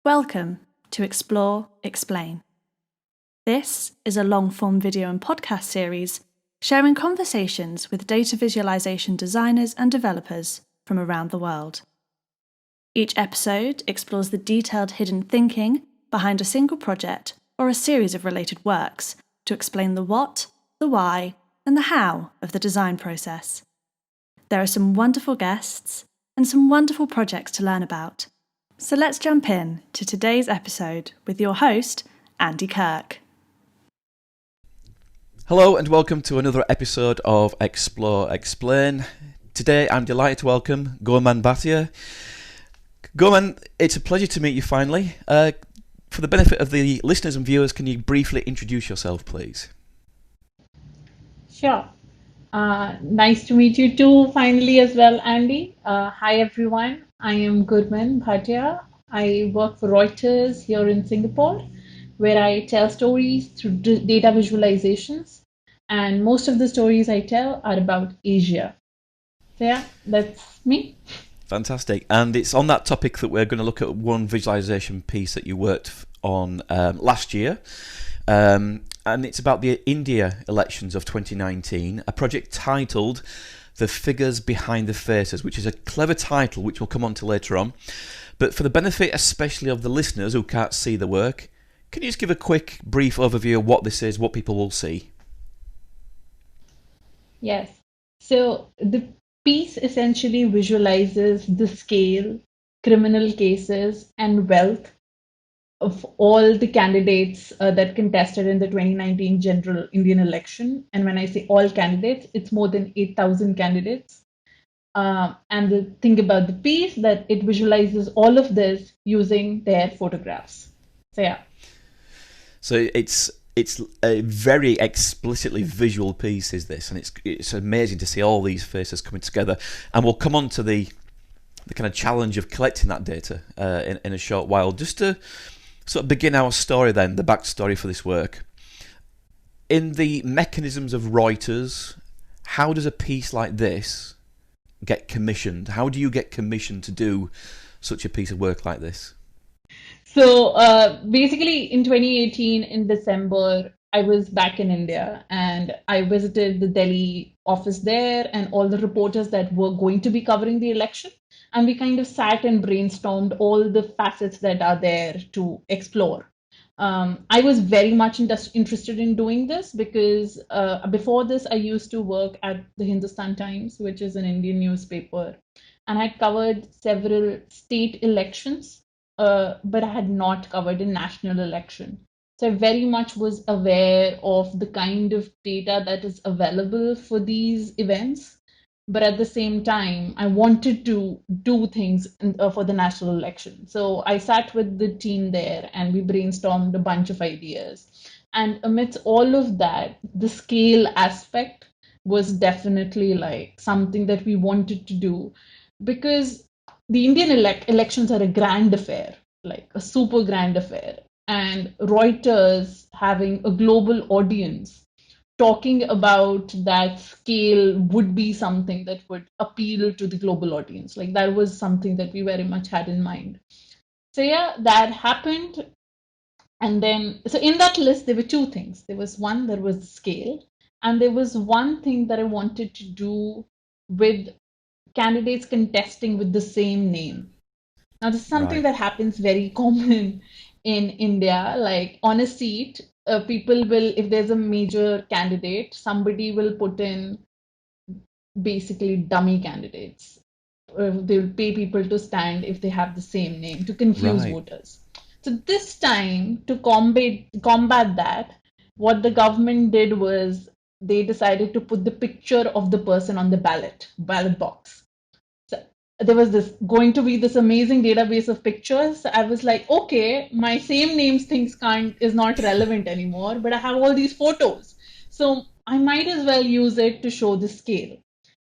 Welcome to Explore, Explain. This is a long-form video and podcast series sharing conversations with data visualization designers and developers from around the world. Each episode explores the detailed hidden thinking behind a single project or a series of related works to explain the what, the why, and the how of the design process. There are some wonderful guests and some wonderful projects to learn about. So let's jump in to today's episode with your host, Andy Kirk. Hello and welcome to another episode of Explore, Explain. Today I'm delighted to welcome Gurman Bhatia. Gurman, it's a pleasure to meet you finally. For the benefit of the listeners and viewers, can you briefly introduce yourself, please? Sure. Nice to meet you too, finally, as well, Andy. Hi, everyone. I am Gurman Bhatia. I work for Reuters here in Singapore, where I tell stories through data visualizations. And most of the stories I tell are about Asia. So yeah, that's me. Fantastic. And it's on that topic that we're going to look at one visualization piece that you worked on last year. And it's about the India elections of 2019, a project titled The Figures Behind the Faces, which is a clever title, which we'll come on to later on. But for the benefit especially of the listeners who can't see the work, can you just give a quick, brief overview of what this is, what people will see? Yes. So the piece essentially visualizes the scale, criminal cases, and wealth of all the candidates that contested in the 2019 general Indian election. And when I say all candidates, it's more than 8,000 candidates. And the thing about the piece that it visualizes all of this using their photographs. So yeah. So it's a very explicitly visual piece, is this, and it's amazing to see all these faces coming together. And we'll come on to the kind of challenge of collecting that data in a short while. Just to sort of begin our story then, the backstory for this work. In the mechanisms of Reuters, how does a piece like this get commissioned? How do you get commissioned to do such a piece of work like this? So basically in 2018, in December, I was back in India and I visited the Delhi office there and all the reporters that were going to be covering the election. And we kind of sat and brainstormed all the facets that are there to explore. I was very much interested in doing this because before this, I used to work at the Hindustan Times, which is an Indian newspaper, and I covered several state elections, but I had not covered a national election. So I very much was aware of the kind of data that is available for these events. But at the same time, I wanted to do things for the national election. So I sat with the team there and we brainstormed a bunch of ideas. And amidst all of that, the scale aspect was definitely like something that we wanted to do because the Indian elections are a grand affair, like a super grand affair. And Reuters having a global audience talking about that scale would be something that would appeal to the global audience. Like that was something that we very much had in mind. So yeah, that happened. And then, so in that list, there were two things. There was one, there was scale. And there was one thing that I wanted to do with candidates contesting with the same name. Now, this is something that happens very common in India. Like on a seat, people will, if there's a major candidate, somebody will put in basically dummy candidates. They'll pay people to stand if they have the same name to confuse voters. So this time, to combat that, what the government did was they decided to put the picture of the person on the ballot box. There was going to be this amazing database of pictures. I was like, okay, my same names things is not relevant anymore, but I have all these photos. So I might as well use it to show the scale.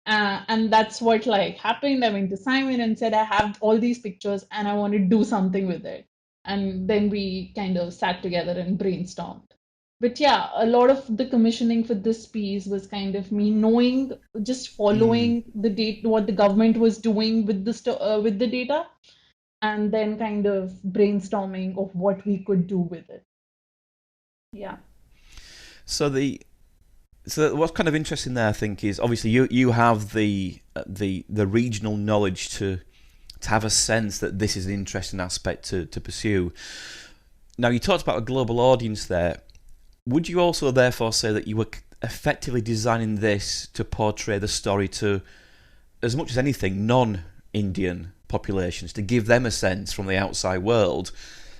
And that's what like happened. I went to Simon and said, I have all these pictures and I want to do something with it. And then we kind of sat together and brainstormed. But yeah, a lot of the commissioning for this piece was kind of me knowing, just following the data, what the government was doing with the data, and then kind of brainstorming of what we could do with it. Yeah. So what's kind of interesting there, I think, is obviously you have the regional knowledge to have a sense that this is an interesting aspect to pursue. Now, you talked about a global audience there. Would you also therefore say that you were effectively designing this to portray the story to, as much as anything, non-Indian populations, to give them a sense from the outside world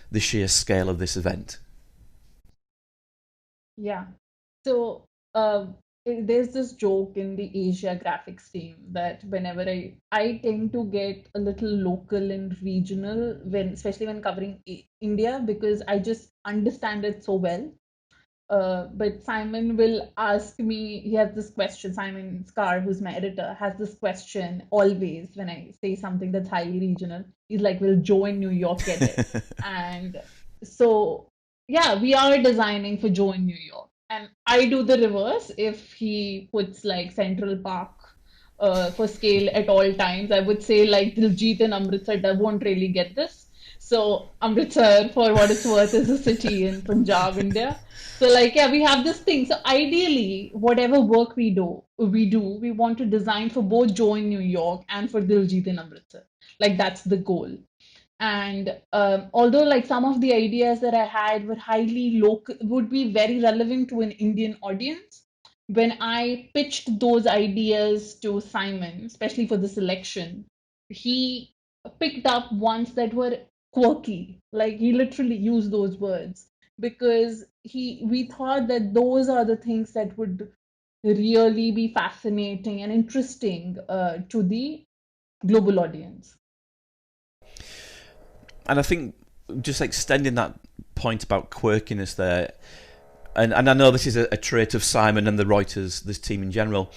the sheer scale of this event? Yeah. So there's this joke in the Asia graphics team that whenever I tend to get a little local and regional especially when covering India, because I just understand it so well. But Simon will ask me, he has this question, Simon Scar, who's my editor, has this question always when I say something that's highly regional. He's like, will Joe in New York get it? And so, yeah, we are designing for Joe in New York. And I do the reverse. If he puts like Central Park for scale at all times, I would say like Diljit and Amritsar won't really get this. So Amritsar, for what it's worth, is a city in Punjab, India. So like, yeah, we have this thing. So ideally, whatever work we want to design for both Joe in New York and for Diljit in Amritsar. Like that's the goal. And although like some of the ideas that I had were highly local, would be very relevant to an Indian audience, when I pitched those ideas to Simon, especially for the selection, he picked up ones that were quirky. Like he literally used those words because we thought that those are the things that would really be fascinating and interesting to the global audience. And I think just extending that point about quirkiness there, and I know this is a trait of Simon and the Reuters, this team in general.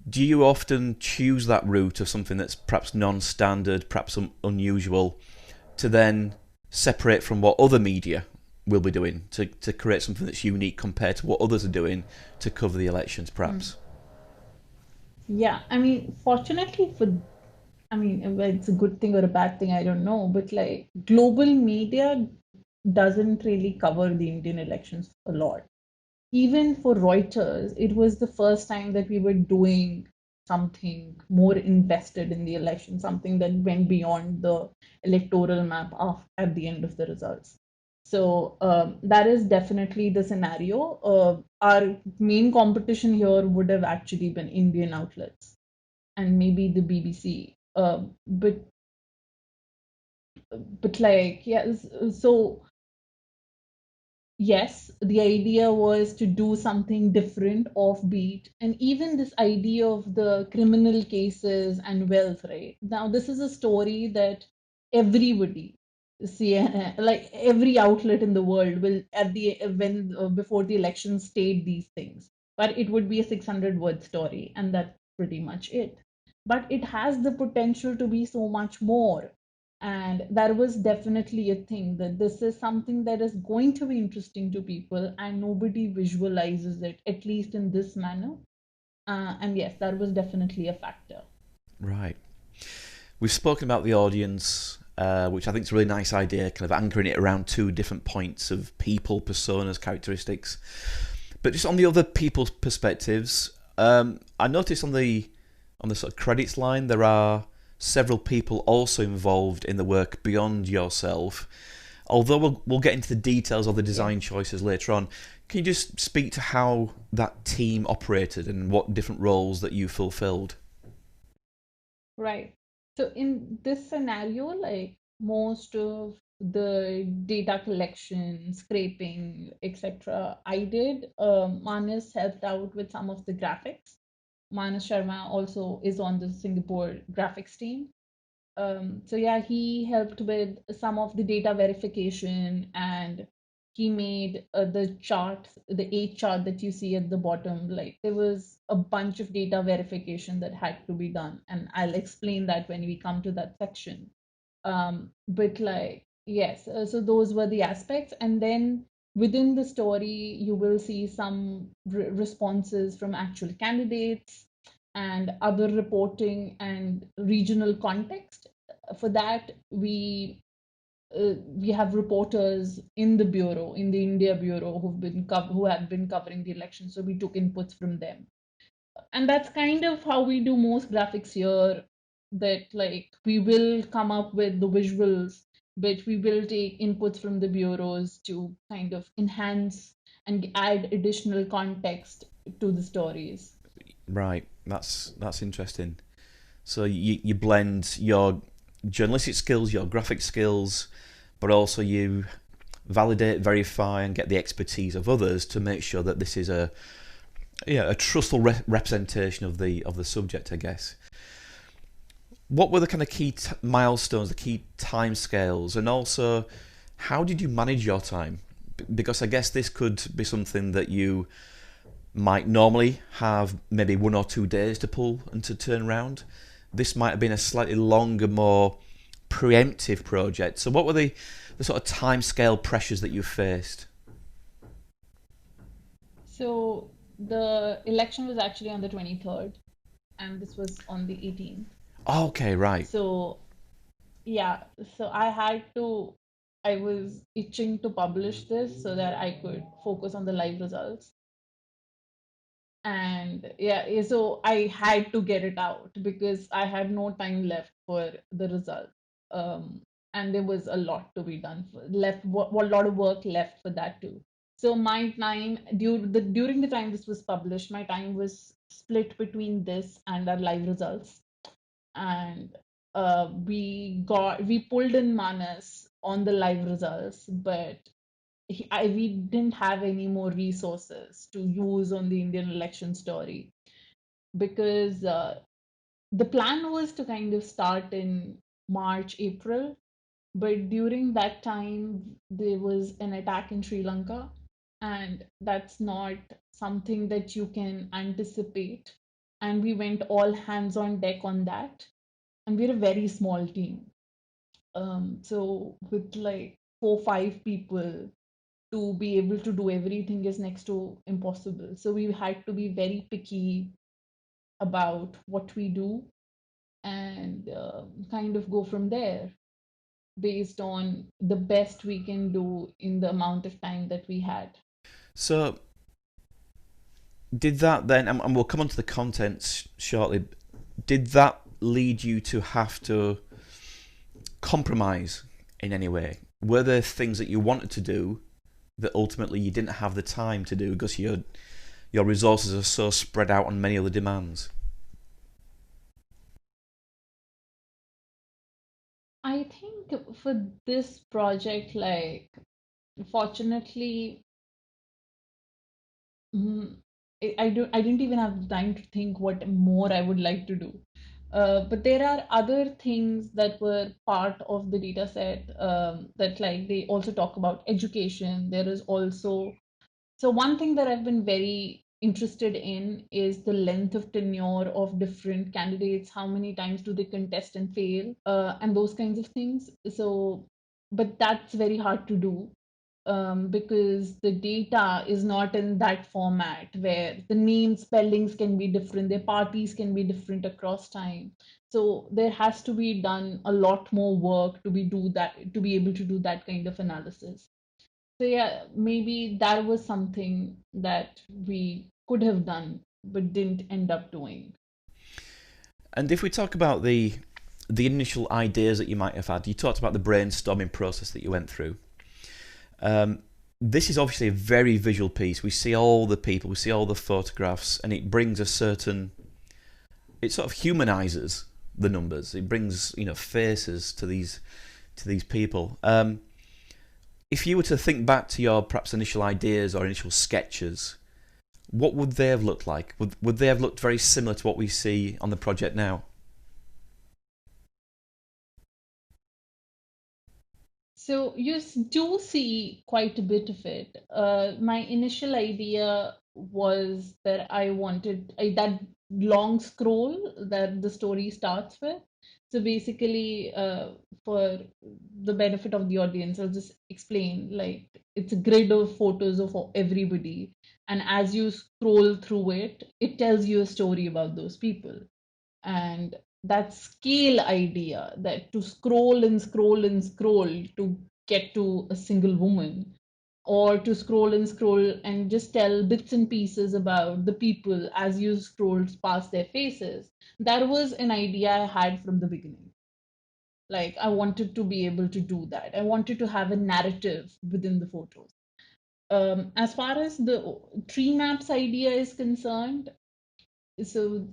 Do you often choose that route of something that's perhaps non-standard, perhaps unusual, to then separate from what other media will be doing, to create something that's unique compared to what others are doing to cover the elections, perhaps? Yeah, I mean, fortunately I mean, whether it's a good thing or a bad thing, I don't know, but like global media doesn't really cover the Indian elections a lot. Even for Reuters, it was the first time that we were doing something more invested in the election, something that went beyond the electoral map at the end of the results. So that is definitely the scenario. Our main competition here would have actually been Indian outlets and maybe the BBC. But like, yes, so yes, the idea was to do something different, offbeat, and even this idea of the criminal cases and wealth, right? Now, this is a story that everybody, CNN, like every outlet in the world will at the when before the election state these things, but it would be a 600-word story, and that's pretty much it. But it has the potential to be so much more, and that was definitely a thing that this is something that is going to be interesting to people and nobody visualizes it, at least in this manner. And yes, that was definitely a factor. Right. We've spoken about the audience, which I think is a really nice idea, kind of anchoring it around two different points of people, personas, characteristics. But just on the other people's perspectives, I noticed on the sort of credits line there are several people also involved in the work beyond yourself. Although we'll get into the details of the design choices later on, can you just speak to how that team operated and what different roles that you fulfilled? Right. So in this scenario, like most of the data collection, scraping, etc., I did. Manas helped out with some of the graphics. Manas Sharma also is on the Singapore graphics team. So yeah, he helped with some of the data verification, and he made the chart, the A chart that you see at the bottom. Like there was a bunch of data verification that had to be done, and I'll explain that when we come to that section. But like yes, so those were the aspects, and then within the story, you will see some responses from actual candidates and other reporting and regional context. for that, we have reporters in the bureau, in the India bureau, who have been covering the election. So we took inputs from them, and that's kind of how we do most graphics here. That like we will come up with the visuals, but we will take inputs from the bureaus to kind of enhance and add additional context to the stories. Right, that's interesting. So you blend your journalistic skills, your graphic skills, but also you validate, verify, and get the expertise of others to make sure that this is a trustful representation of the subject, I guess. What were the kind of key milestones, the key timescales, and also how did you manage your time? Because I guess this could be something that you might normally have maybe 1 or 2 days to pull and to turn around. This might have been a slightly longer, more preemptive project. So what were the sort of timescale pressures that you faced? So the election was actually on the 23rd, and this was on the 18th. Okay, right. So yeah, so I was itching to publish this so that I could focus on the live results. And yeah, so I had to get it out because I had no time left for the result. And there was a lot to be done a lot of work left for that too. So my time during the time this was published, my time was split between this and our live results. And we pulled in Manas on the live results, but we didn't have any more resources to use on the Indian election story because the plan was to kind of start in March, April, but during that time there was an attack in Sri Lanka, and that's not something that you can anticipate. And we went all hands on deck on that, and we're a very small team. So with like 4 5 people to be able to do everything is next to impossible. So we had to be very picky about what we do and kind of go from there based on the best we can do in the amount of time that we had. So did that then, and we'll come on to the contents shortly, did that lead you to have to compromise in any way? Were there things that you wanted to do that ultimately you didn't have the time to do because your resources are so spread out on many other demands? I think for this project, like, fortunately, I didn't even have the time to think what more I would like to do. But there are other things that were part of the data set that like they also talk about education. There is also, so one thing that I've been very interested in is the length of tenure of different candidates. How many times do they contest and fail, and those kinds of things. So, but that's very hard to do because the data is not in that format where the name spellings can be different, their parties can be different across time. So there has to be done a lot more work to be able to do that kind of analysis. So yeah, maybe that was something that we could have done but didn't end up doing. And if we talk about the initial ideas that you might have had, you talked about the brainstorming process that you went through. This is obviously a very visual piece. We see all the people, we see all the photographs, and it brings a certain, it sort of humanizes the numbers. It brings, faces to these people. If you were to think back to your perhaps initial ideas or initial sketches, what would they have looked like? Would they have looked very similar to what we see on the project now? So you do see quite a bit of it. My initial idea was that I wanted that long scroll that the story starts with. So basically, for the benefit of the audience, I'll just explain like it's a grid of photos of everybody. And as you scroll through it, it tells you a story about those people. And that scale idea, that to scroll and scroll and scroll to get to a single woman, or to scroll and scroll and just tell bits and pieces about the people as you scrolled past their faces. That was an idea I had from the beginning. Like, I wanted to be able to do that. I wanted to have a narrative within the photos. As far as the tree maps idea is concerned, so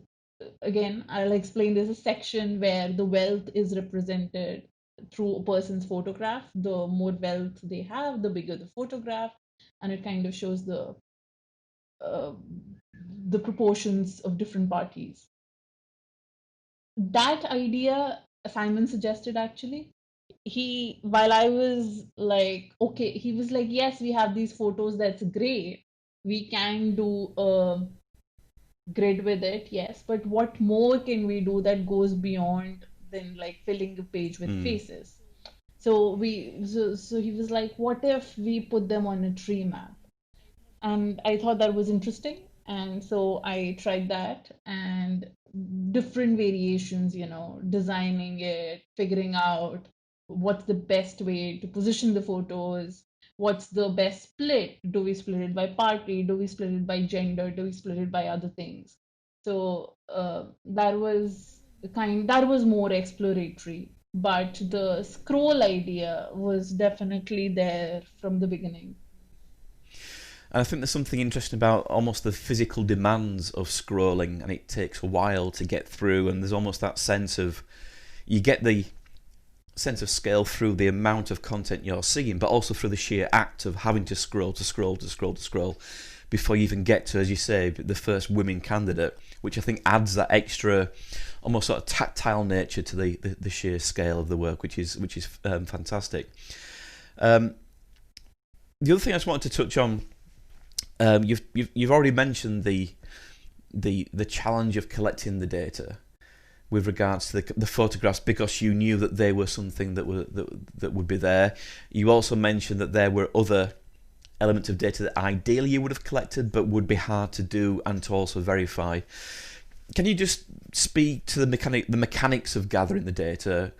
again, I'll explain. There's a section where the wealth is represented through a person's photograph. The more wealth they have, the bigger the photograph, and it kind of shows uh, the proportions of different parties. That idea Simon suggested, actually. He, while I was like, okay, he was like, yes, we have these photos, that's great. We can do a grid with it, yes, but what more can we do that goes beyond than like filling a page with faces? So he was like, what if we put them on a tree map? And I thought that was interesting, and so I tried that, and different variations, designing it, figuring out what's the best way to position the photos, what's the best split. Do we split it by party? Do we split it by gender? Do we split it by other things? So that was more exploratory, but the scroll idea was definitely there from the beginning. And I think there's something interesting about almost the physical demands of scrolling, and it takes a while to get through, and there's almost that sense of, you get the sense of scale through the amount of content you're seeing, but also through the sheer act of having to scroll before you even get to, as you say, the first women candidate, which I think adds that extra, almost sort of tactile nature to the sheer scale of the work, which is fantastic. The other thing I just wanted to touch on, you've already mentioned the challenge of collecting the data with regards to the photographs, because you knew that they were something that would be there. You also mentioned that there were other elements of data that ideally you would have collected but would be hard to do and to also verify. Can you just speak to the mechanics of gathering the data,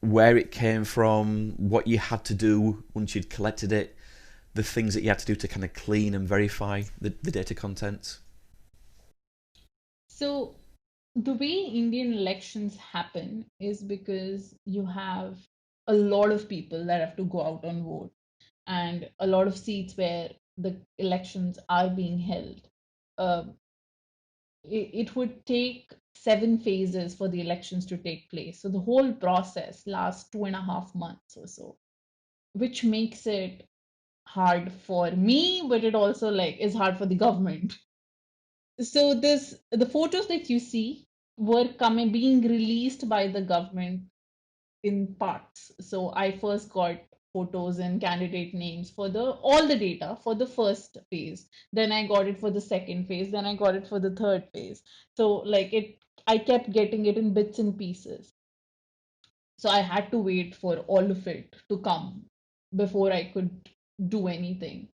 where it came from, what you had to do once you'd collected it, the things that you had to do to kind of clean and verify the data contents? So the way Indian elections happen is because you have a lot of people that have to go out and vote, and a lot of seats where the elections are being held. Uh, it would take 7 phases for the elections to take place. So the whole process lasts 2.5 months or so, which makes it hard for me, but it also like is hard for the government. So the photos that you see were coming being released by the government in parts. So I first got photos and candidate names for the all the data for the first phase. Then I got it for the second phase. Then I got it for the third phase. So like I kept getting it in bits and pieces. So I had to wait for all of it to come before I could do anything.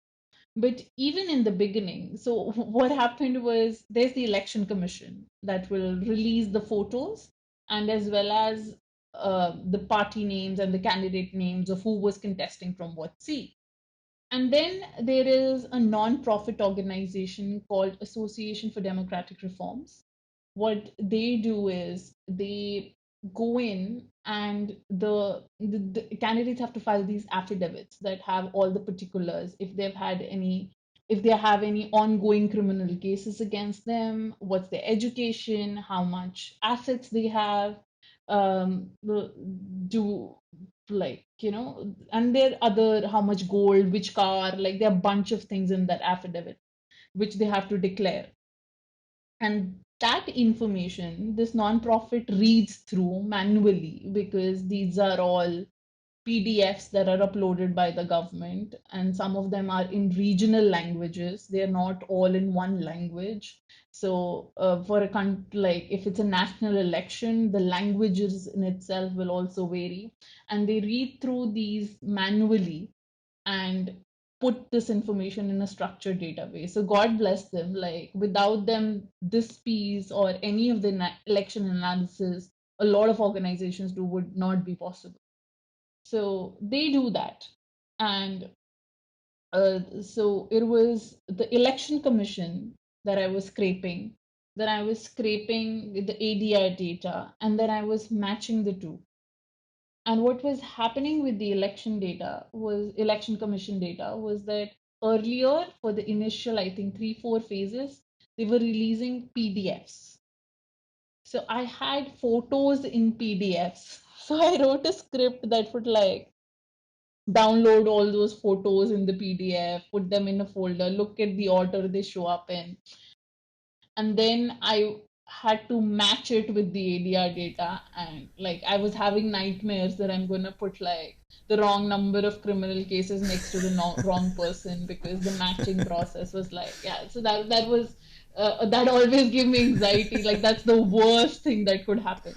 But even in the beginning, so what happened was there's the election commission that will release the photos, and as well as the party names and the candidate names of who was contesting from what seat. And then there is a non-profit organization called Association for Democratic Reforms. What they do is they go in, and the candidates have to file these affidavits that have all the particulars, if they have any ongoing criminal cases against them, what's their education, how much assets they have, do like and there other, how much gold, which car, like there are a bunch of things in that affidavit which they have to declare. And that information this nonprofit reads through manually, because these are all PDFs that are uploaded by the government, and some of them are in regional languages. They are not all in one language. So, for a country, like if it's a national election, the languages in itself will also vary. And they read through these manually and put this information in a structured database. So God bless them. Like without them, this piece or any of the election analysis a lot of organizations do would not be possible. So they do that. And so it was the election commission that I was scraping. Then I was scraping the ADR data, and then I was matching the two. And what was happening with the election commission data was that earlier for the initial, I think 3-4 phases, they were releasing PDFs. So I had photos in PDFs. So I wrote a script that would like download all those photos in the PDF, put them in a folder, look at the order they show up in, and then I had to match it with the ADR data. And like I was having nightmares that I'm gonna put like the wrong number of criminal cases next to the wrong person because the matching process was like, yeah. So that was that always gave me anxiety. Like that's the worst thing that could happen.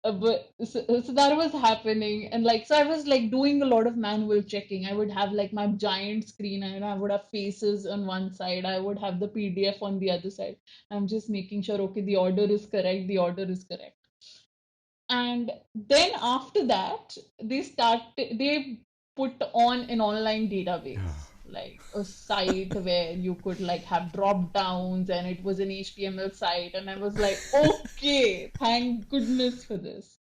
So that was happening, and like so I was like doing a lot of manual checking. I would have like my giant screen and I would have faces on one side, I would have the PDF on the other side. I'm just making sure, okay, the order is correct, the order is correct. And then after that they put on an online database, like a site where you could like have drop downs, and it was an HTML site, and I was like, okay, thank goodness for this.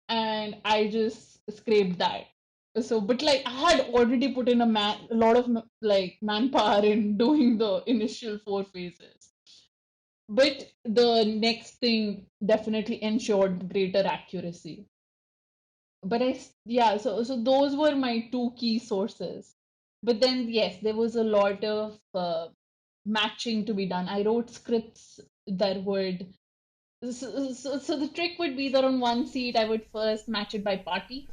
And I just scraped that. So, but like I had already put in a lot of like manpower in doing the initial 4 phases. But the next thing definitely ensured greater accuracy. But yeah, so those were my two key sources. But then yes, there was a lot of matching to be done. I wrote scripts that would so the trick would be that on one seat I would first match it by party.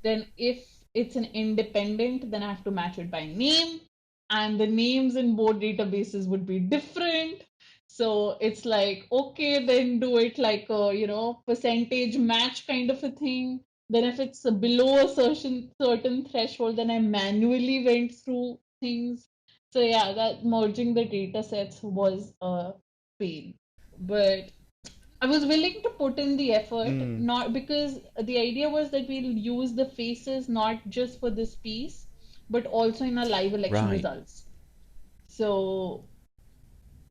Then if it's an independent, then I have to match it by name. And the names in both databases would be different. So it's like, okay, then do it like a, percentage match kind of a thing. Then if it's below a certain threshold, then I manually went through things. So yeah, that merging the data sets was a pain. But I was willing to put in the effort, not because the idea was that we'll use the faces not just for this piece, but also in our live election Right. results. So,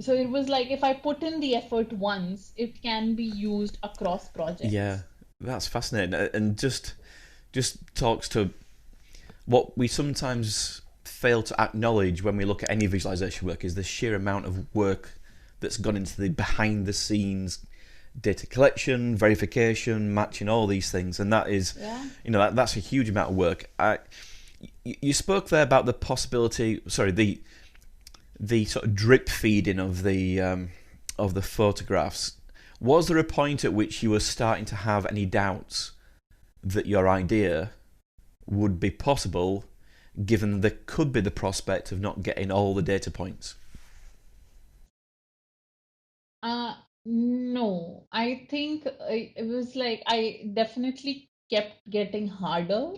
so it was like if I put in the effort once, it can be used across projects. Yeah, that's fascinating, and just talks to what we sometimes fail to acknowledge when we look at any visualization work is the sheer amount of work that's gone into the behind the scenes data collection, verification, matching, all these things, and that is, that's a huge amount of work. You spoke there about the possibility, the sort of drip feeding of the photographs. Was there a point at which you were starting to have any doubts that your idea would be possible, given there could be the prospect of not getting all the data points? No, I think it was like I definitely kept getting harder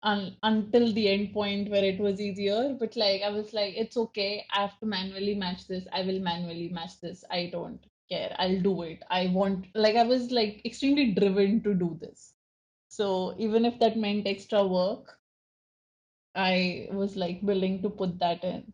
until the end point where it was easier. But like I was like, it's okay. I have to manually match this. I will manually match this. I don't care. I'll do it. I was like extremely driven to do this. So even if that meant extra work, I was like willing to put that in.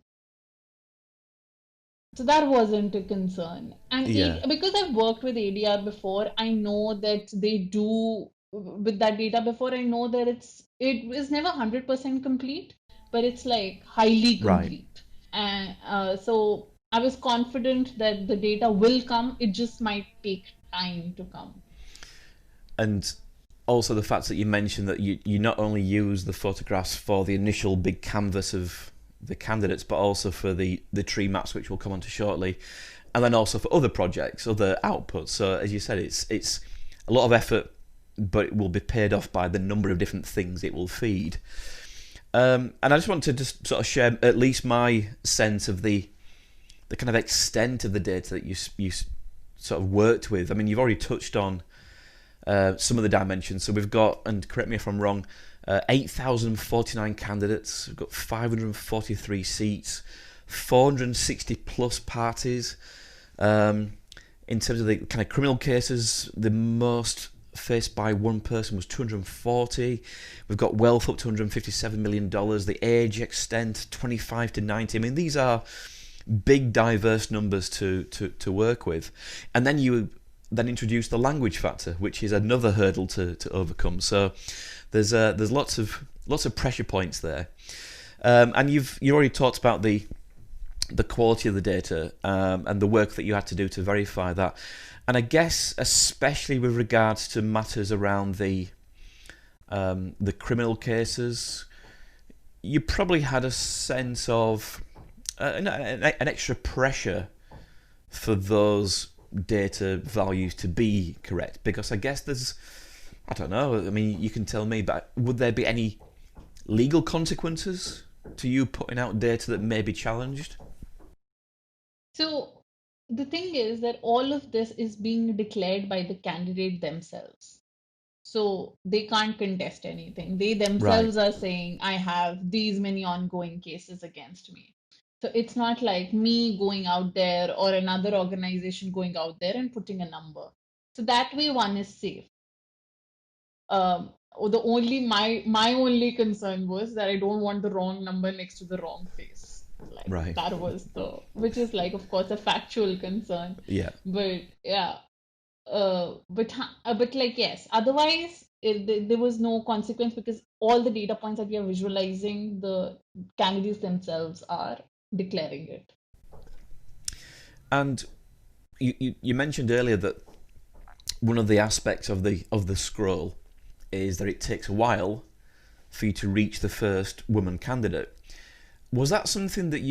So that wasn't a concern. And because I've worked with ADR before, I know that they do with that data before. I know that it is never 100% complete, but it's like highly complete. Right. And so I was confident that the data will come. It just might take time to come. And also the fact that you mentioned that you not only use the photographs for the initial big canvas of the candidates, but also for the tree maps, which we'll come on to shortly, and then also for other projects, other outputs. So as you said, it's a lot of effort, but it will be paid off by the number of different things it will feed. And I just want to just sort of share at least my sense of the kind of extent of the data that you sort of worked with. I mean, you've already touched on some of the dimensions. So we've got, and correct me if I'm wrong, 8,049 candidates. We've got 543 seats, 460 plus parties. In terms of the kind of criminal cases, the most faced by one person was 240. We've got wealth up to $157 million. The age extent 25 to 90. I mean, these are big, diverse numbers to work with. And then you then introduce the language factor, which is another hurdle to overcome. So there's lots of pressure points there. And you already talked about the quality of the data and the work that you had to do to verify that. And I guess especially with regards to matters around the criminal cases, you probably had a sense of an extra pressure for those data values to be correct, because I guess I don't know, I mean, you can tell me, but would there be any legal consequences to you putting out data that may be challenged? So the thing is that all of this is being declared by the candidate themselves. So they can't contest anything. They themselves are saying, I have these many ongoing cases against me. So it's not like me going out there or another organization going out there and putting a number. So that way one is safe. Or my only concern was that I don't want the wrong number next to the wrong face. Like that was which is like, of course, a factual concern. Yeah. But yeah. But like, yes, otherwise there was no consequence, because all the data points that we are visualizing, the candidates themselves are declaring it. And you mentioned earlier that one of the aspects of the scroll is that it takes a while for you to reach the first woman candidate. Was that something that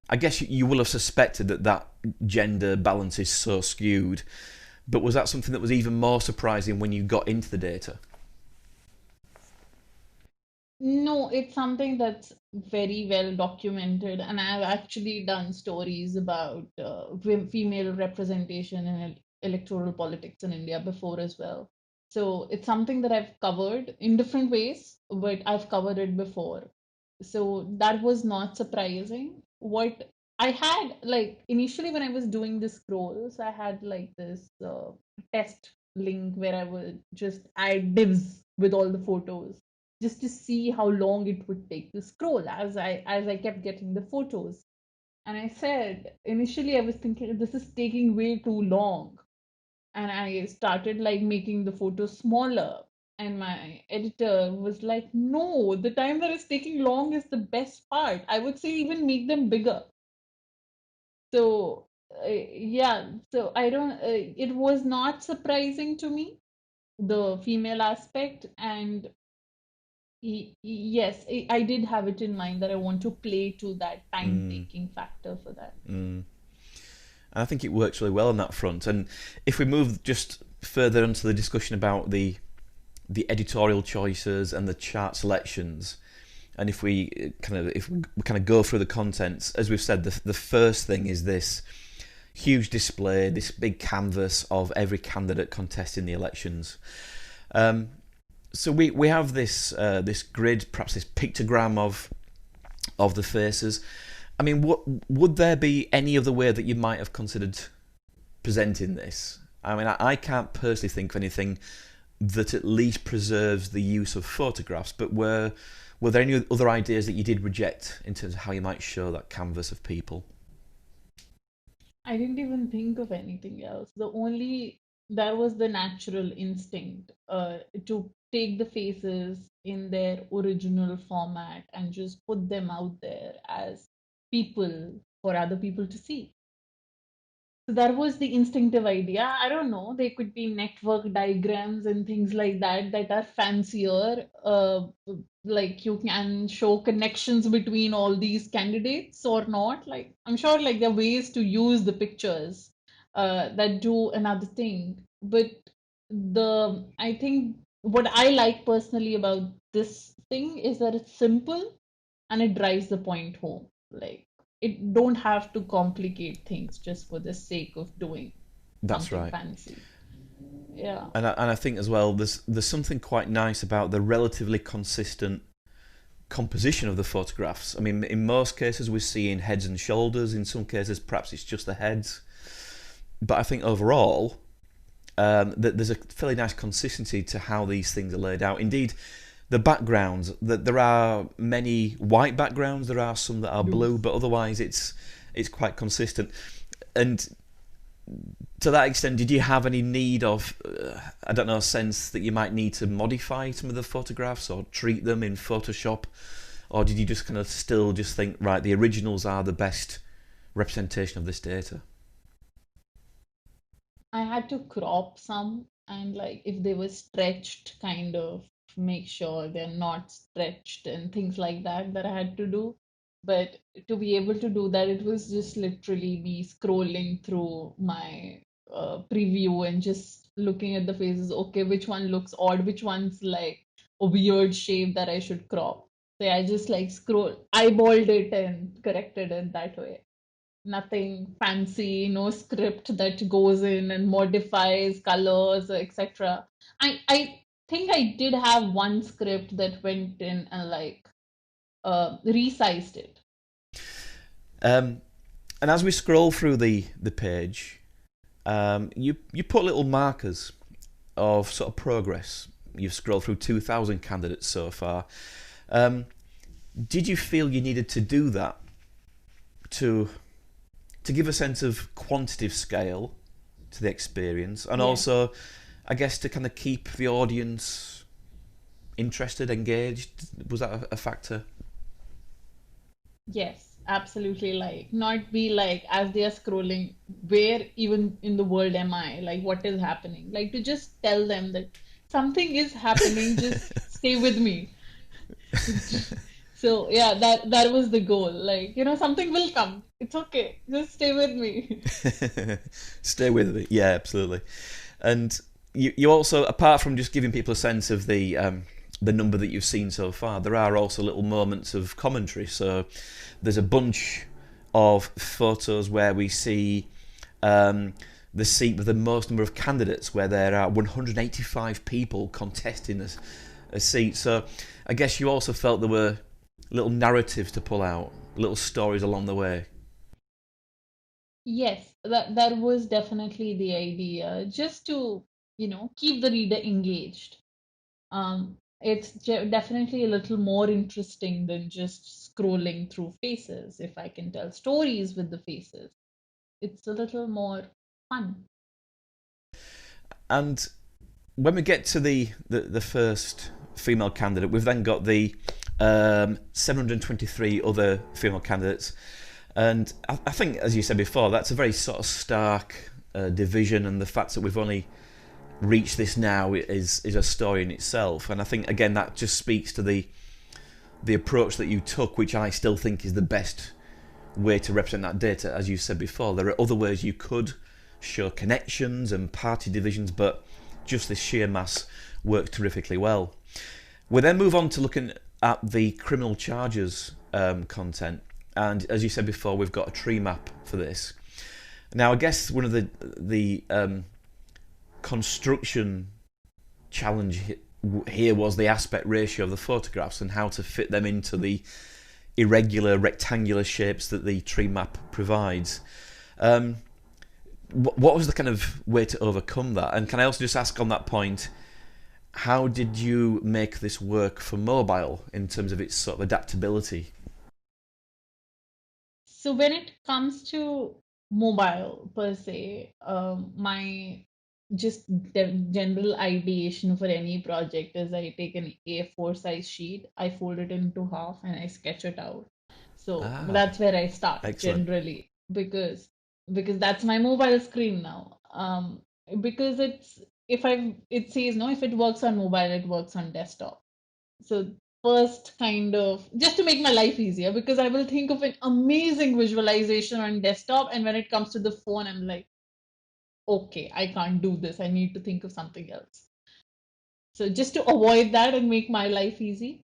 I guess you will have suspected that gender balance is so skewed, but was that something that was even more surprising when you got into the data? No, it's something that's very well documented, and I've actually done stories about female representation in electoral politics in India before as well. So it's something that I've covered in different ways, but I've covered it before. So that was not surprising. What I had, like, initially when I was doing the scrolls, I had like this test link where I would just add divs with all the photos, just to see how long it would take to scroll as I kept getting the photos. And I said, initially I was thinking this is taking way too long. And I started like making the photos smaller. And my editor was like, no, the time that is taking long is the best part. I would say even make them bigger. So yeah, so I don't, it was not surprising to me, the female aspect. And yes, I did have it in mind that I want to play to that time-taking factor for that. And I think it works really well on that front. And if we move just further into the discussion about the editorial choices and the chart selections, and if we kind of go through the contents, as we've said, the first thing is this huge display, this big canvas of every candidate contesting the elections. So we have this grid, perhaps this pictogram of the faces. I mean, would there be any other way that you might have considered presenting this? I mean, I can't personally think of anything that at least preserves the use of photographs, but were there any other ideas that you did reject in terms of how you might show that canvas of people? I didn't even think of anything else. That was the natural instinct to take the faces in their original format and just put them out there as people for other people to see. So that was the instinctive idea. I don't know, they could be network diagrams and things like that are fancier. Like you can show connections between all these candidates or not. Like I'm sure like there are ways to use the pictures that do another thing. But I think what I like personally about this thing is that it's simple and it drives the point home. Like it don't have to complicate things just for the sake of doing something fancy. Yeah. And I think as well, there's something quite nice about the relatively consistent composition of the photographs. I mean, in most cases we're seeing heads and shoulders. In some cases, perhaps it's just the heads. but I think overall that there's a fairly nice consistency to how these things are laid out. Indeed, the backgrounds, that there are many white backgrounds, there are some that are blue, but otherwise it's quite consistent. And to that extent, did you have any need of, I don't know, a sense that you might need to modify some of the photographs or treat them in Photoshop? Or did you just kind of still just think, right, the originals are the best representation of this data? I had to crop some, and like if they were stretched, kind of make sure they're not stretched and things like that that I had to do. But to be able to do that, it was just literally me scrolling through my preview and just looking at the faces. Okay, which one looks odd? Which one's like a weird shape that I should crop? So yeah, I just like eyeballed it and corrected it that way. Nothing fancy, no script that goes in and modifies colors, etc. I think I did have one script that went in and like resized it. Um, and as we scroll through the page, you put little markers of sort of progress. You've scrolled through 2,000 candidates so far. Did you feel you needed to do that to give a sense of quantitative scale to the experience, and Yeah. also, I guess, to kind of keep the audience interested, engaged? Was that a factor? Yes, absolutely. Like, not be like, as they are scrolling, where even in the world am I? Like, what is happening? Like, to just tell them that something is happening, just stay with me. So, yeah, that was the goal. Like, something will come. It's okay. Just stay with me. Stay with me. Yeah, absolutely. And you also, apart from just giving people a sense of the number that you've seen so far, there are also little moments of commentary. So there's a bunch of photos where we see the seat with the most number of candidates, where there are 185 people contesting a seat. So I guess you also felt there were little narratives to pull out, little stories along the way. Yes, that was definitely the idea, just to, keep the reader engaged. It's definitely a little more interesting than just scrolling through faces. If I can tell stories with the faces, it's a little more fun. And when we get to the first female candidate, we've then got the 723 other female candidates. And I think, as you said before, that's a very sort of stark division, and the fact that we've only reached this now is a story in itself. And I think, again, that just speaks to the approach that you took, which I still think is the best way to represent that data. As you said before, there are other ways you could show connections and party divisions, but just this sheer mass works terrifically well. We then move on to looking at the criminal charges content. And as you said before, we've got a tree map for this. Now, I guess one of the construction challenge here was the aspect ratio of the photographs and how to fit them into the irregular rectangular shapes that the tree map provides. What was the kind of way to overcome that? And can I also just ask on that point, how did you make this work for mobile in terms of its sort of adaptability? So when it comes to mobile per se, my just general ideation for any project is I take an A4 size sheet, I fold it into half, and I sketch it out. So Ah, that's where I start excellent. generally, because that's my mobile screen now. Because it says no, if it works on mobile, it works on desktop. So first, kind of just to make my life easier, because I will think of an amazing visualization on desktop, and when it comes to the phone, I'm like, okay, I can't do this. I need to think of something else. So just to avoid that and make my life easy.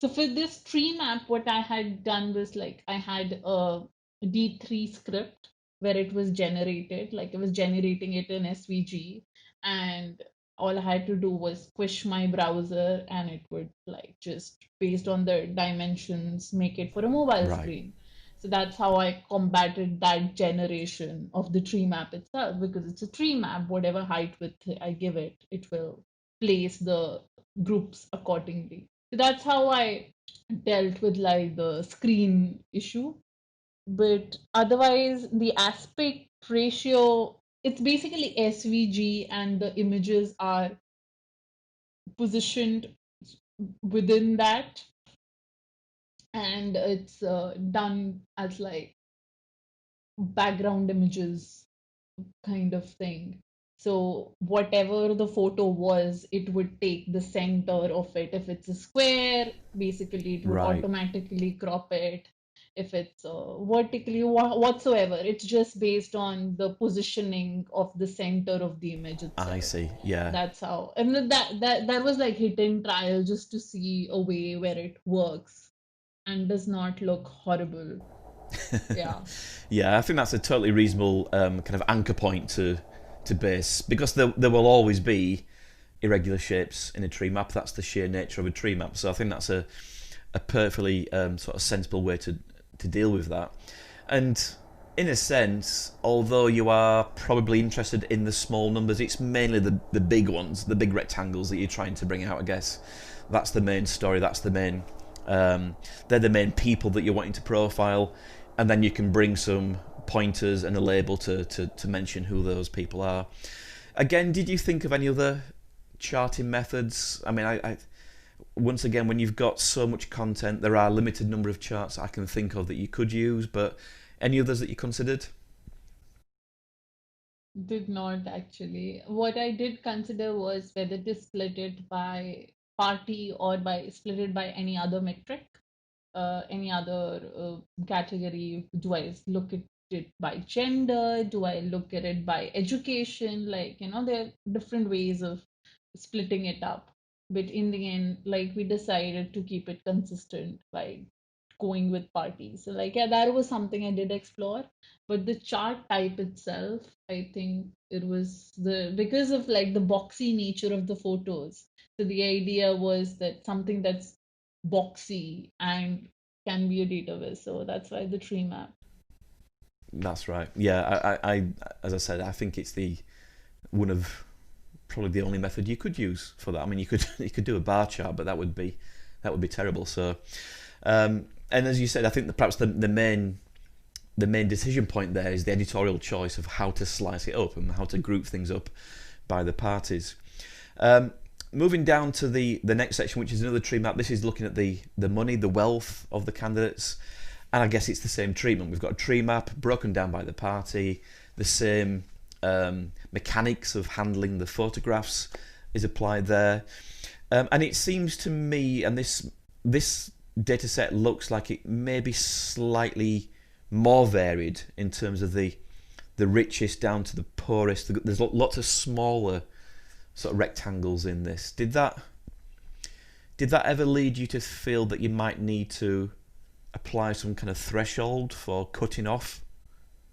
So for this tree map, what I had done was like I had a D3 script where it was generated, like it was generating it in SVG, and all I had to do was squish my browser and it would like just based on the dimensions make it for a mobile Right. screen. So that's how I combated that generation of the tree map itself, because it's a tree map. Whatever height width I give it, it will place the groups accordingly. So that's how I dealt with like the screen issue. But otherwise, the aspect ratio, it's basically SVG, and the images are positioned within that, and it's done as like background images kind of thing. So whatever the photo was, it would take the center of it. If it's a square, basically it would Right. automatically crop it. If it's vertically whatsoever, it's just based on the positioning of the center of the image I itself. see. Yeah. That's how. And that was like hit and trial, just to see a way where it works and does not look horrible. Yeah. Yeah, I think that's a totally reasonable kind of anchor point to base, because there will always be irregular shapes in a tree map. That's the sheer nature of a tree map. So I think that's a perfectly sort of sensible way to deal with that. And in a sense, although you are probably interested in the small numbers, it's mainly the big ones, the big rectangles that you're trying to bring out, I guess. That's the main story, that's the main they're the main people that you're wanting to profile, and then you can bring some pointers and a label to mention who those people are. Again, did you think of any other charting methods? I mean, I once again, when you've got so much content, there are a limited number of charts I can think of that you could use, but any others that you considered? Did not actually. What I did consider was whether to split it by party or by split it by any other metric, any other category. Do I look at it by gender? Do I look at it by education? Like, there are different ways of splitting it up. But in the end, like, we decided to keep it consistent by going with parties. So, like, yeah, that was something I did explore. But the chart type itself, I think it was because of like the boxy nature of the photos. So the idea was that something that's boxy and can be a database. So that's why the tree map. That's right. Yeah, I as I said, I think it's the one of probably the only method you could use for that. I mean, you could you could do a bar chart, but that would be terrible. So, and as you said, I think perhaps the main decision point there is the editorial choice of how to slice it up and how to group things up by the parties. Moving down to the next section, which is another tree map. This is looking at the money, the wealth of the candidates, and I guess it's the same treatment. We've got a tree map broken down by the party. The same mechanics of handling the photographs is applied there, and it seems to me, and this data set looks like it may be slightly more varied in terms of the richest down to the poorest. There's lots of smaller sort of rectangles in this. Did that ever lead you to feel that you might need to apply some kind of threshold for cutting off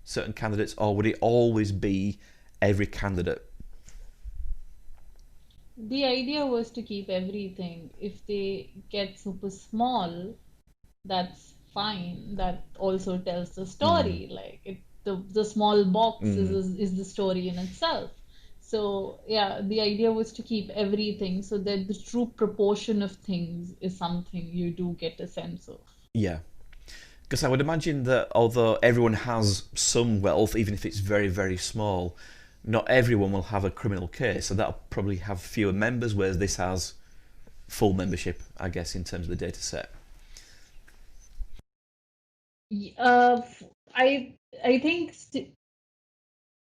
certain candidates, or would it always be every candidate? The idea was to keep everything. If they get super small, that's fine. That also tells the Mm. story. Like the small box Mm. is the story in itself. So yeah, the idea was to keep everything so that the true proportion of things is something you do get a sense of. Yeah, because I would imagine that although everyone has some wealth, even if it's very, very small, not everyone will have a criminal case, so that'll probably have fewer members, whereas this has full membership, I guess, in terms of the data set. I think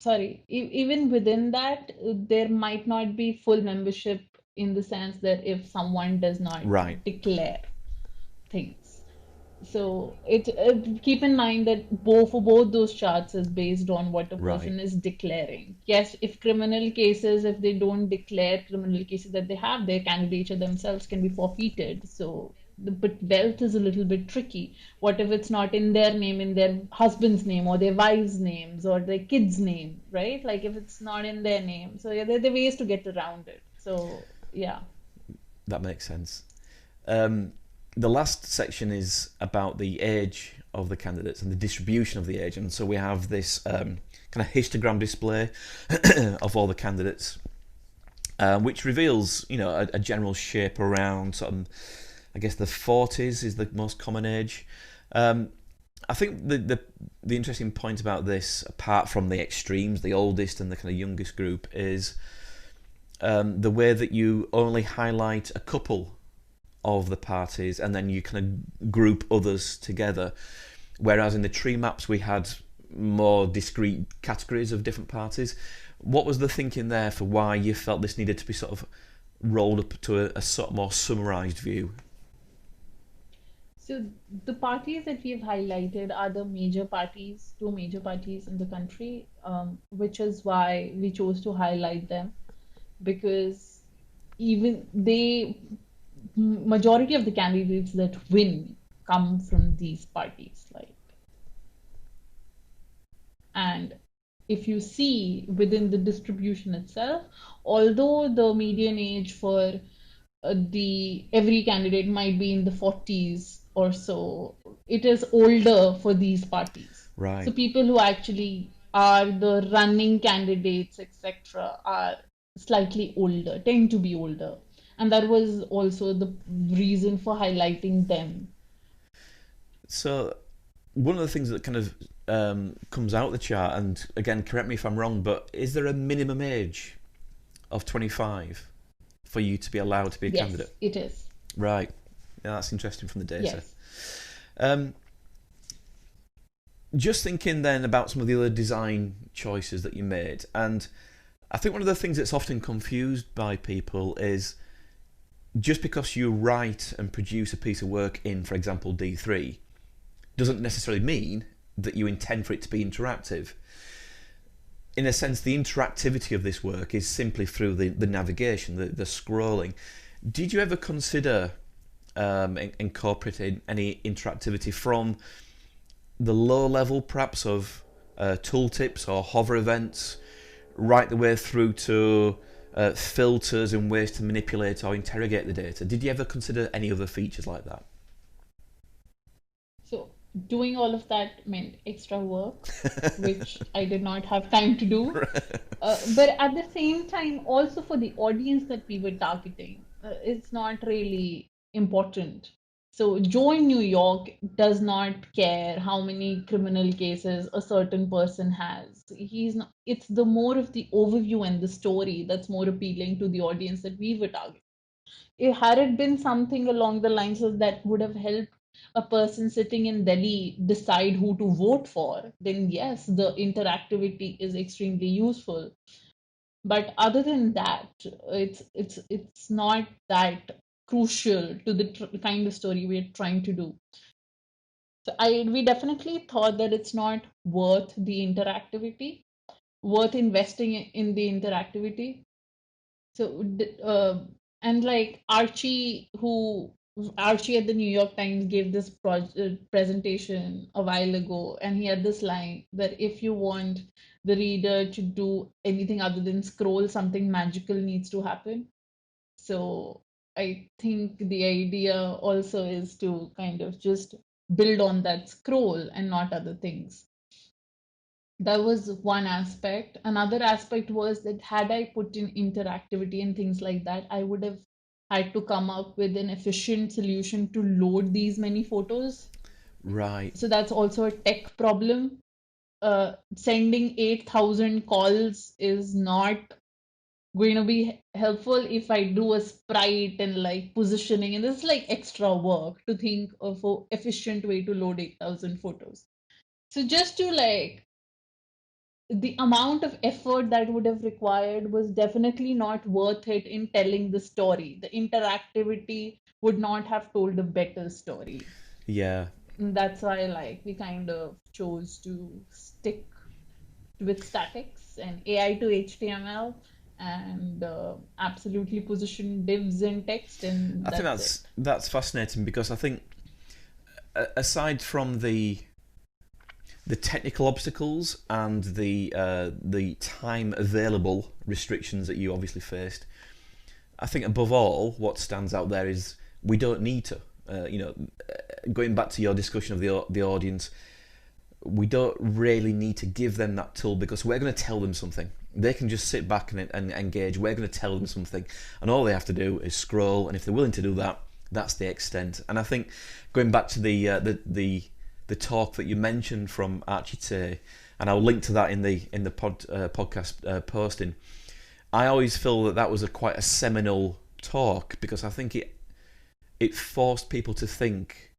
sorry, even within that, there might not be full membership, in the sense that if someone does not Right, declare things. So keep in mind that both those charts is based on what a right. person is declaring. Yes, if criminal cases, if they don't declare criminal cases that they have, their candidature themselves can be forfeited. So, but wealth is a little bit tricky. What if it's not in their name, in their husband's name, or their wives' names, or their kids' name, right? Like if it's not in their name. So yeah, there are ways to get around it. So yeah. That makes sense. Um, the last section is about the age of the candidates and the distribution of the age, and so we have this kind of histogram display of all the candidates, which reveals, you know, a general shape around sort of, I guess the 40s is the most common age. I think the interesting point about this, apart from the extremes, the oldest and the kind of youngest group, is the way that you only highlight a couple of the parties and then you kind of group others together. Whereas in the tree maps we had more discrete categories of different parties. What was the thinking there for why you felt this needed to be sort of rolled up to a sort of more summarized view? So the parties that we've highlighted are the major parties, two major parties in the country, which is why we chose to highlight them, because even majority of the candidates that win come from these parties, and if you see within the distribution itself, although the median age for every candidate might be in the 40s or so, it is older for these parties. Right. So people who actually are the running candidates, etc., are slightly older, tend to be older. And that was also the reason for highlighting them. So one of the things that kind of comes out of the chart, and again, correct me if I'm wrong, but is there a minimum age of 25 for you to be allowed to be a candidate? Yes, it is. Right. Yeah, that's interesting from the data. Yes. Just thinking then about some of the other design choices that you made, and I think one of the things that's often confused by people is just because you write and produce a piece of work in, for example, D3, doesn't necessarily mean that you intend for it to be interactive. In a sense, the interactivity of this work is simply through the navigation, the scrolling. Did you ever consider incorporating any interactivity from the low level, perhaps, of tooltips or hover events, right the way through to filters and ways to manipulate or interrogate the data? Did you ever consider any other features like that? So doing all of that meant extra work, which I did not have time to do. But at the same time, also for the audience that we were targeting, it's not really important. So Joe in New York does not care how many criminal cases a certain person has. It's the more of the overview and the story that's more appealing to the audience that we were targeting. Had it been something along the lines of that would have helped a person sitting in Delhi decide who to vote for, then yes, the interactivity is extremely useful. But other than that, it's not that crucial to the kind of story we're trying to do. So we definitely thought that it's not worth the interactivity, worth investing in the interactivity. So and like Archie at the New York Times gave this presentation a while ago, and he had this line that if you want the reader to do anything other than scroll, something magical needs to happen. So I think the idea also is to kind of just build on that scroll and not other things. That was one aspect. Another aspect was that had I put in interactivity and things like that, I would have had to come up with an efficient solution to load these many photos. Right. So that's also a tech problem. Sending 8,000 calls is not going to be helpful if I do a sprite and like positioning, and this is like extra work to think of an efficient way to load 8,000 photos. So just to like the amount of effort that would have required was definitely not worth it in telling the story. The interactivity would not have told a better story. Yeah. And that's why like we kind of chose to stick with statics and AI to HTML and absolutely position divs in text, and I think that's fascinating, because I think aside from the technical obstacles and the time available restrictions that you obviously faced, I think above all what stands out there is we don't need to. going back to your discussion of the audience, we don't really need to give them that tool because we're going to tell them something. They can just sit back and engage. We're going to tell them something, and all they have to do is scroll. And if they're willing to do that, that's the extent. And I think going back to the talk that you mentioned from Archie Tay, and I'll link to that in the podcast posting. I always feel that was quite a seminal talk because I think it forced people to think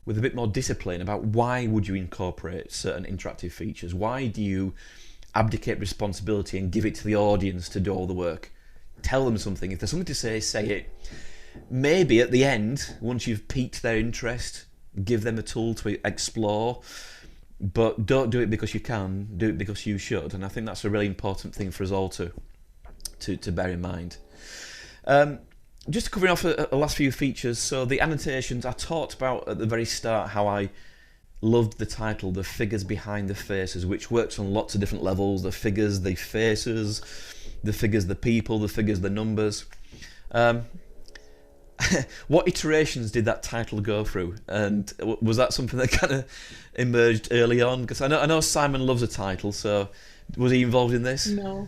with a bit more discipline about why would you incorporate certain interactive features? Why do you abdicate responsibility and give it to the audience to do all the work? Tell them something. If there's something to say it. Maybe at the end, once you've piqued their interest, give them a tool to explore, but don't do it because you can, do it because you should. And I think that's a really important thing for us all to bear in mind. Just covering off the last few features, so the annotations, I talked about at the very start how I loved the title, The Figures Behind the Faces, which works on lots of different levels, the figures, the faces, the figures, the people, the figures, the numbers. What iterations did that title go through, and was that something that kind of emerged early on? Because I know Simon loves a title, so was he involved in this? No.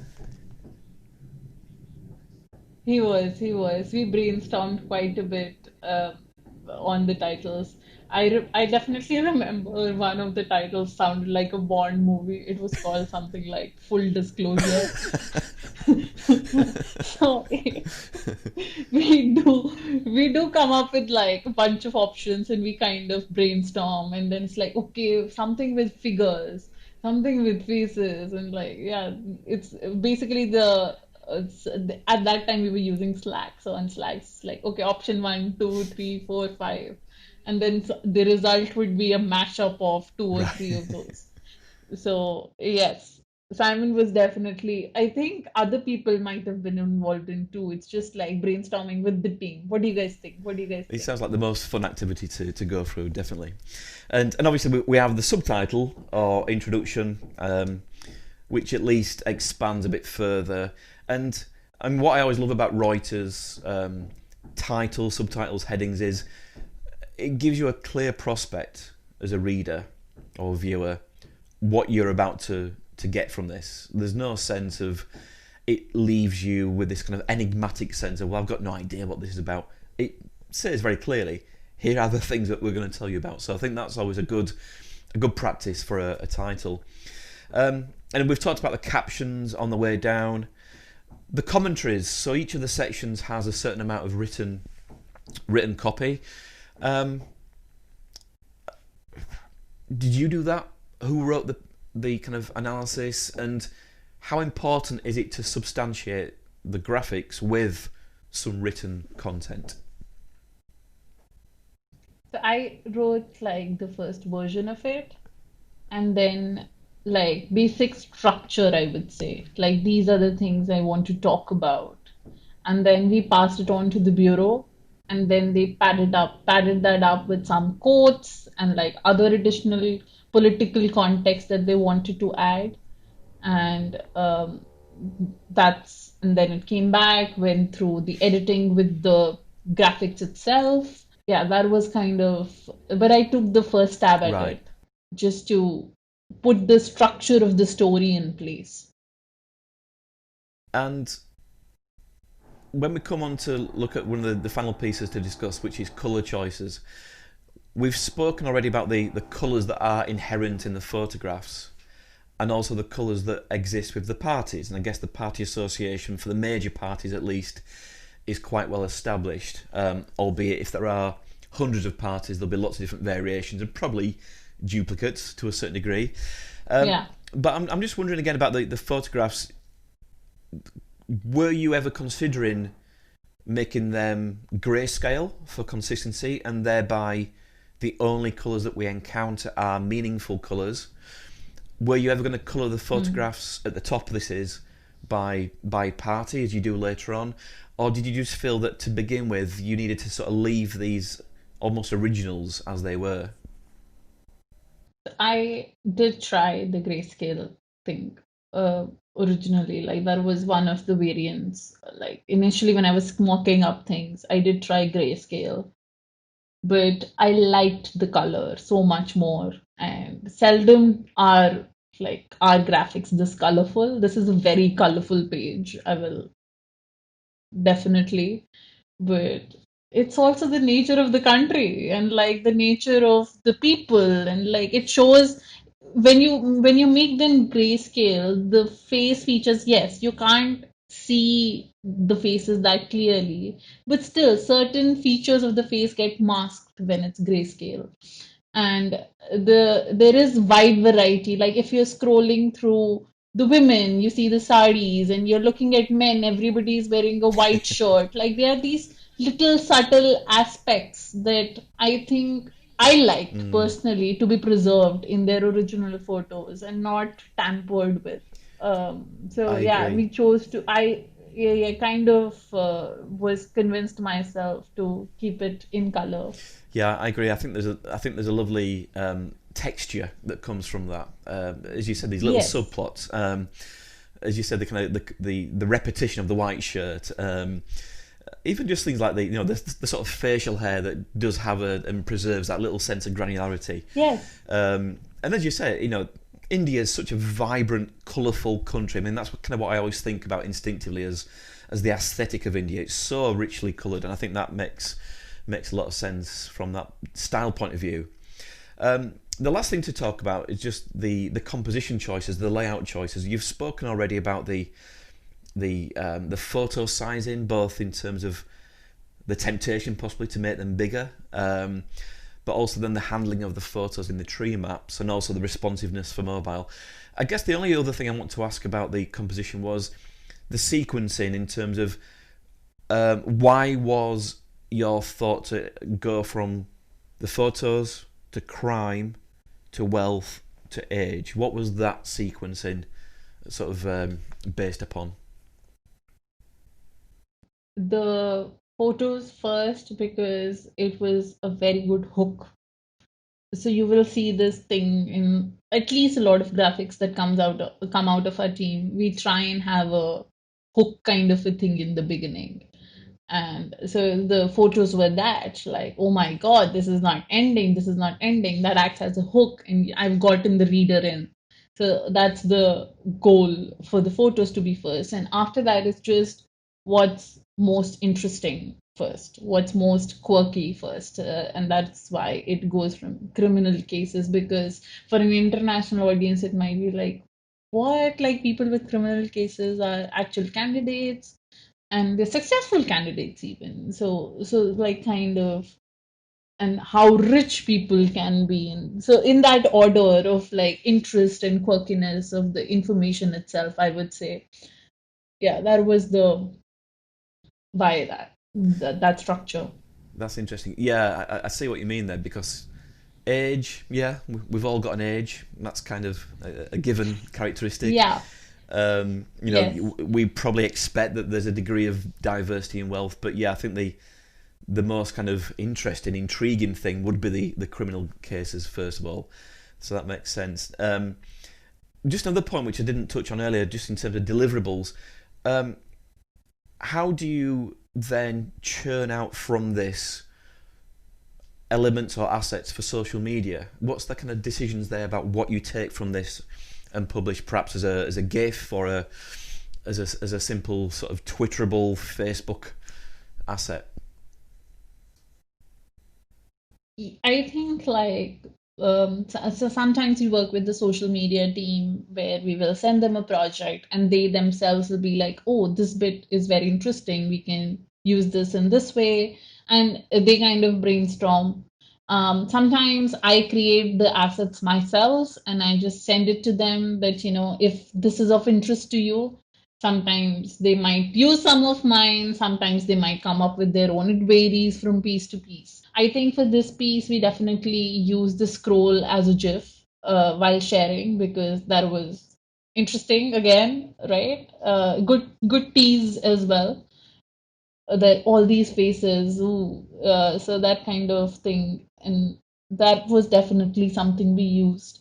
He was. We brainstormed quite a bit on the titles. I definitely remember one of the titles sounded like a Bond movie. It was called something like Full Disclosure. So we do come up with like a bunch of options and we kind of brainstorm, and then it's like, okay, something with figures, something with faces, and like, yeah, it's basically at that time we were using Slack. So on Slack, it's like, okay, option 1, 2, 3, 4, 5, and then the result would be a mashup of 2 or 3 of those. So yes, Simon was definitely, I think other people might have been involved in too. It's just like brainstorming with the team. What do you guys think? It sounds like the most fun activity to go through, definitely. And obviously we have the subtitle or introduction, which at least expands a bit further. And what I always love about Reuters titles, subtitles, headings is it gives you a clear prospect as a reader or viewer what you're about to get from this. There's no sense of it leaves you with this kind of enigmatic sense of, well, I've got no idea what this is about. It says very clearly, here are the things that we're going to tell you about. So I think that's always a good practice for a title. And we've talked about the captions on the way down. The commentaries, so each of the sections has a certain amount of written copy. Did you do that? Who wrote the kind of analysis, and how important is it to substantiate the graphics with some written content? So I wrote like the first version of it, and then like basic structure, I would say. Like these are the things I want to talk about. And then we passed it on to the bureau, and then they padded that up with some quotes and like other additional political context that they wanted to add. And and then it came back, went through the editing with the graphics itself. Yeah, that was kind of, but I took the first stab at it just to put the structure of the story in place. And when we come on to look at one of the final pieces to discuss, which is colour choices, we've spoken already about the colours that are inherent in the photographs and also the colours that exist with the parties. And I guess the party association, for the major parties at least, is quite well established, albeit if there are hundreds of parties, there'll be lots of different variations and probably duplicates to a certain degree. But I'm just wondering again about the photographs. Were you ever considering making them grayscale for consistency, and thereby the only colours that we encounter are meaningful colours? Were you ever going to colour the photographs at the top, this is, by party, as you do later on? Or did you just feel that to begin with you needed to sort of leave these almost originals as they were? I did try the grayscale thing originally. Like that was one of the variants. Like initially when I was mocking up things, I did try grayscale. but I liked the color so much more. And seldom are like our graphics this colorful. This is a very colorful page. I will definitely, but it's also the nature of the country and like the nature of the people, and like it shows when you make them grayscale, the face features, yes, you can't see the faces that clearly, but still certain features of the face get masked when it's grayscale. And there is wide variety. Like if you're scrolling through the women, you see the saris, and you're looking at men, everybody's wearing a white shirt. Like there are these little subtle aspects that I think I liked personally to be preserved in their original photos and not tampered with. So I yeah, agree. we chose to. I kind of was convinced myself to keep it in color. Yeah, I agree. I think there's a lovely texture that comes from that. As you said, these little Yes. subplots. As you said, the kind of the repetition of the white shirt. Even just things like the sort of facial hair that does have and preserves that little sense of granularity. Yes. And as you say, India is such a vibrant, colourful country. I mean, that's kind of what I always think about instinctively as the aesthetic of India. It's so richly coloured, and I think that makes a lot of sense from that style point of view. The last thing to talk about is just the composition choices, the layout choices. You've spoken already about the photo sizing, both in terms of the temptation possibly to make them bigger, but also then the handling of the photos in the tree maps, and also the responsiveness for mobile. I guess the only other thing I want to ask about the composition was the sequencing, in terms of why was your thought to go from the photos to crime to wealth to age? What was that sequencing sort of based upon? The photos first because it was a very good hook. So you will see this thing in at least a lot of graphics that come out of our team. We try and have a hook kind of a thing in the beginning. And so the photos were that, like, oh my God, this is not ending, this is not ending. That acts as a hook, and I've gotten the reader in. So that's the goal, for the photos to be first. And after that, it's just what's most interesting first, what's most quirky first. And that's why it goes from criminal cases, because for an international audience, it might be like, what? Like people with criminal cases are actual candidates, and they're successful candidates even. So like kind of, and how rich people can be. And so in that order of like interest and quirkiness of the information itself, I would say, yeah, that was the why that structure. That's interesting. Yeah, I see what you mean there, because age, yeah, we've all got an age. That's kind of a given characteristic. Yeah. Yes. We probably expect that there's a degree of diversity in wealth, but yeah, I think the most kind of interesting, intriguing thing would be the criminal cases first of all. So that makes sense. Just another point which I didn't touch on earlier, just in terms of deliverables. How do you then churn out from this elements or assets for social media? What's the kind of decisions there about what you take from this and publish, perhaps as a GIF or as a simple sort of Twitterable Facebook asset? I think like so sometimes we work with the social media team where we will send them a project and they themselves will be like, oh, this bit is very interesting. We can use this in this way. And they kind of brainstorm. Sometimes I create the assets myself and I just send it to them that, if this is of interest to you, sometimes they might use some of mine, sometimes they might come up with their own. It varies from piece to piece. I think for this piece, we definitely use the scroll as a GIF while sharing, because that was interesting again, right? Good tease as well. That all these faces, ooh, so that kind of thing, and that was definitely something we used.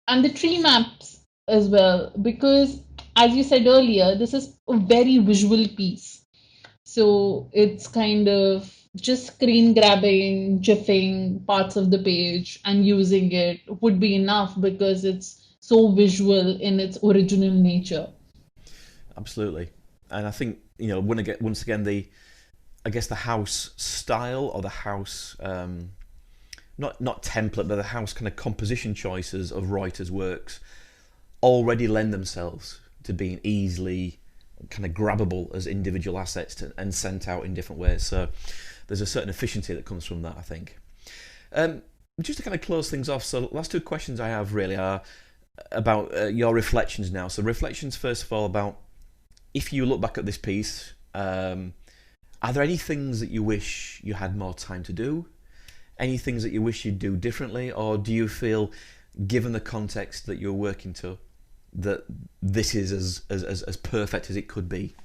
And the tree maps as well, because as you said earlier, this is a very visual piece. So it's kind of just screen grabbing, jiffing parts of the page and using it would be enough because it's so visual in its original nature. Absolutely. And I think, once again, I guess the house style or the house, not template, but the house kind of composition choices of Reuters works already lend themselves to being easily kind of grabbable as individual assets and sent out in different ways. So there's a certain efficiency that comes from that, I think. Just to kind of close things off, so the last two questions I have really are about your reflections now. So reflections, first of all, about if you look back at this piece, are there any things that you wish you had more time to do? Any things that you wish you'd do differently? Or do you feel, given the context that you're working to, that this is as perfect as it could be?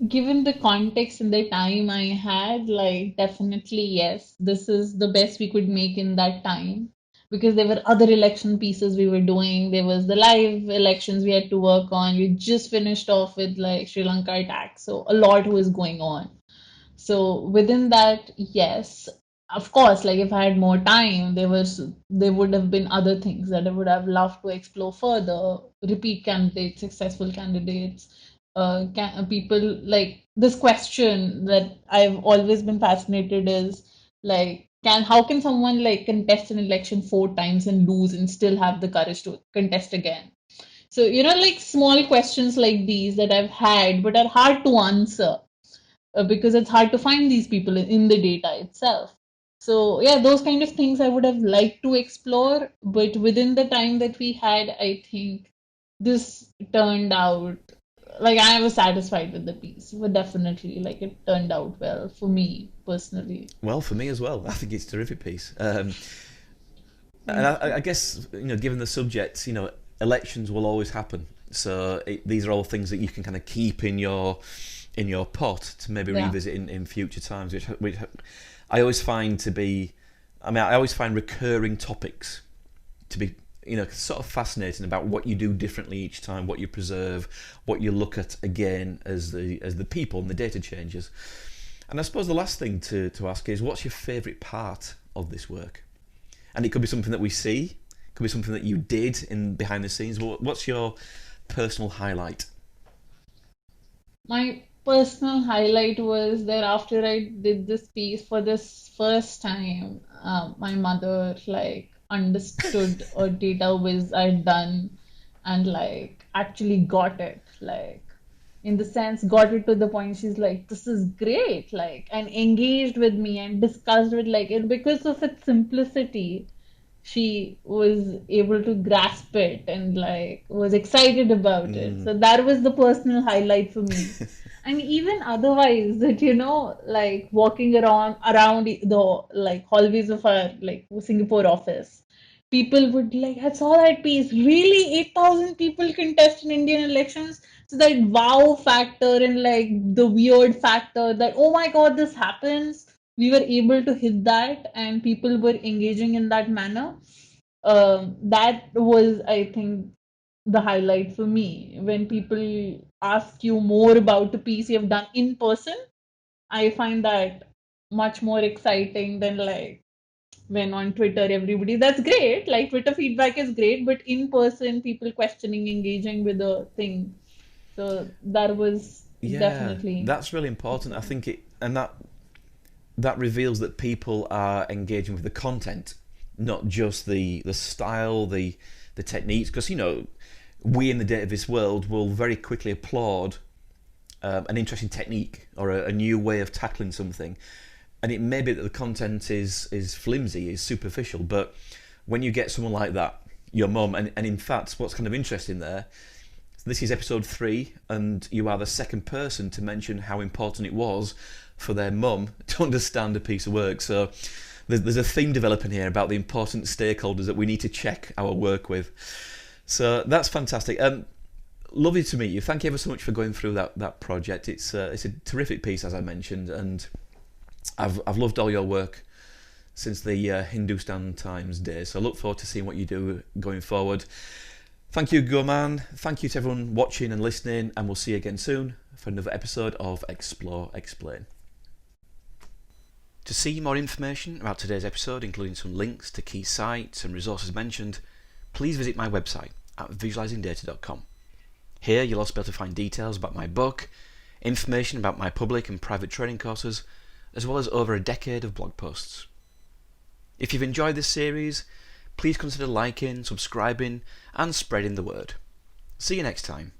Given the context and the time I had, like definitely yes, this is the best we could make in that time because there were other election pieces we were doing. There was the live elections we had to work on. We just finished off with like Sri Lanka attack, so a lot was going on. So within that, yes, of course, like if I had more time, there would have been other things that I would have loved to explore further, repeat candidates, successful candidates, people like this question that I've always been fascinated is like can how can someone like contest an election 4 times and lose and still have the courage to contest again? So, like small questions like these that I've had but are hard to answer because it's hard to find these people in the data itself. So, yeah, those kind of things I would have liked to explore, but within the time that we had, I think this turned out like I was satisfied with the piece, but definitely like it turned out well for me personally. Well, for me as well. I think it's a terrific piece. And I guess, given the subject, elections will always happen. So these are all things that you can kind of keep in your pot to maybe Yeah. revisit in future times, which I always find to be, I always find recurring topics to be, sort of fascinating about what you do differently each time, what you preserve, what you look at again as the people and the data changes. And I suppose the last thing to ask is, what's your favourite part of this work? And it could be something that we see, it could be something that you did in behind the scenes. What's your personal highlight? My personal highlight was that after I did this piece for this first time, my mother like understood a data whiz I'd done and like actually got it, like in the sense got it to the point she's like, this is great, like and engaged with me and discussed with like it because of its simplicity she was able to grasp it and like was excited about it. So that was the personal highlight for me. And even otherwise, that like walking around the like hallways of our like Singapore office, people would like, I saw that piece. Really, 8,000 people contest in Indian elections. So that wow factor and like the weird factor that oh my god, this happens, we were able to hit that and people were engaging in that manner. That was, I think, the highlight for me. When people ask you more about the piece you have done in person, I find that much more exciting than like when on Twitter everybody, that's great, like Twitter feedback is great, but in person people questioning, engaging with the thing. So that was Yeah, definitely that's really important. I think that reveals that people are engaging with the content, not just the style, the techniques. Because we in the dataviz world will very quickly applaud an interesting technique or a new way of tackling something, and it may be that the content is flimsy, is superficial. But when you get someone like that, your mum, and in fact, what's kind of interesting there, this is episode 3, and you are the second person to mention how important it was for their mum to understand a piece of work. So there's a theme developing here about the important stakeholders that we need to check our work with. So that's fantastic. Lovely to meet you. Thank you ever so much for going through that project. It's a terrific piece, as I mentioned, and I've loved all your work since the Hindustan Times days. So I look forward to seeing what you do going forward. Thank you, Gurman. Thank you to everyone watching and listening, and we'll see you again soon for another episode of Explore, Explain. To see more information about today's episode, including some links to key sites and resources mentioned, please visit my website at visualizingdata.com. Here you'll also be able to find details about my book, information about my public and private training courses, as well as over a decade of blog posts. If you've enjoyed this series, please consider liking, subscribing and spreading the word. See you next time.